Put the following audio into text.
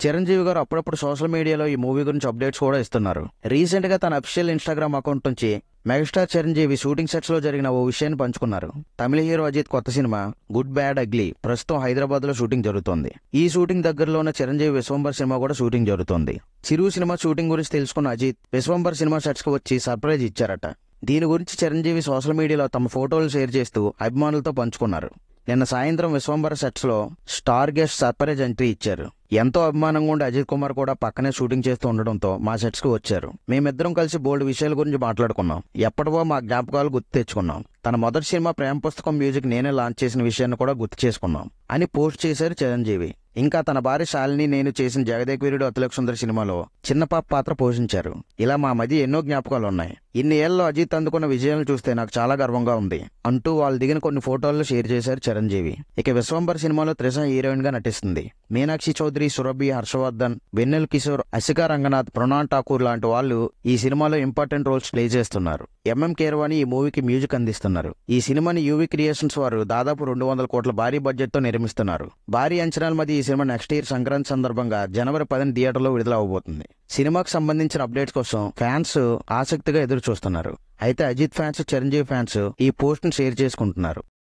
చిరంజీవి గారు అప్పుడప్పుడు సోషల్ మీడియాలో ఈ మూవీ గురించి అప్డేట్స్ కూడా ఇస్తున్నారు. రీసెంట్ గా తన అఫీషియల్ ఇన్స్టాగ్రామ్ అకౌంట్ నుంచి మెగాస్టార్ చిరంజీవి షూటింగ్ సెట్స్ లో జరిగిన ఓ విషయాన్ని పంచుకున్నారు. తమిళ హీరో అజిత్ కొత్త సినిమా గుడ్ బ్యాడ్ అగ్లీ ప్రస్తుతం హైదరాబాద్ లో షూటింగ్ జరుగుతోంది. ఈ షూటింగ్ దగ్గరలో ఉన్న చిరంజీవి విశ్వంబర్ సినిమా కూడా షూటింగ్ జరుగుతోంది. చిరు సినిమా షూటింగ్ గురించి తెలుసుకున్న అజిత్ విశ్వంబర్ సినిమా సెట్స్ కు వచ్చి సర్ప్రైజ్ ఇచ్చారట. దీని గురించి చిరంజీవి సోషల్ మీడియాలో తమ ఫోటోలు షేర్ చేస్తూ అభిమానులతో పంచుకున్నారు. నిన్న సాయంత్రం విశ్వంబర సెట్స్ లో స్టార్ గెస్ట్ సర్ప్రైజ్ ఎంట్రీ ఇచ్చారు. ఎంతో అభిమానంగా ఉండే అజిత్ కుమార్ కూడా పక్కనే షూటింగ్ చేస్తూ ఉండడంతో మా సెట్స్ కు వచ్చారు. మేమిద్దరం కలిసి బోల్డ్ విషయాల గురించి మాట్లాడుకున్నాం. ఎప్పటివో మా జ్ఞాపకాలు గుర్తు తెచ్చుకున్నాం. తన మొదటి సినిమా ప్రేమ పుస్తకం మ్యూజిక్ నేనే లాంచ్ చేసిన విషయాన్ని కూడా గుర్తు చేసుకున్నాం అని పోస్ట్ చేశారు చిరంజీవి. ఇంకా తన భార్య శాలిని నేను చేసిన జగదేక్ వీరుడు అతిలోక సుందరి సినిమాలో చిన్న పాప పాత్ర పోషించారు. ఇలా మా మధ్య ఎన్నో జ్ఞాపకాలు ఉన్నాయి. ఇన్ని ఏళ్లలో అజిత్ అందుకున్న విజయాలను చూస్తే నాకు చాలా గర్వంగా ఉంది అంటూ వాళ్ళు దిగిన కొన్ని ఫోటోలను షేర్ చేశారు చిరంజీవి. ఇక విశ్వంబర్ సినిమాలో త్రిష హీరోయిన్ గా నటిస్తుంది. మీనాక్షి చౌదరి, సురభి, హర్షవర్ధన్, వెన్నెల్ కిషోర్, అసికా రంగనాథ్, ప్రణాన్ ఠాకూర్ లాంటి వాళ్ళు ఈ సినిమాలో ఇంపార్టెంట్ రోల్స్ ప్లే చేస్తున్నారు. ఎంఎం కీరవాణి ఈ మూవీకి మ్యూజిక్ అందిస్తున్నారు. ఈ సినిమాని యూవీ క్రియేషన్స్ వారు దాదాపు 200 కోట్ల భారీ బడ్జెట్ తో నిర్మిస్తున్నారు. భారీ అంచనాల మధ్య ఈ సినిమా నెక్స్ట్ ఇయర్ సంక్రాంతి సందర్భంగా జనవరి 10 థియేటర్లో విడుదల అవబోతుంది. సినిమాకు సంబంధించిన అప్డేట్స్ కోసం ఫ్యాన్స్ ఆసక్తిగా ఎదురు చూస్తున్నారు. అయితే అజిత్ ఫ్యాన్స్, చిరంజీవి ఫ్యాన్స్ ఈ పోస్ట్ ను షేర్ చేసుకుంటున్నారు.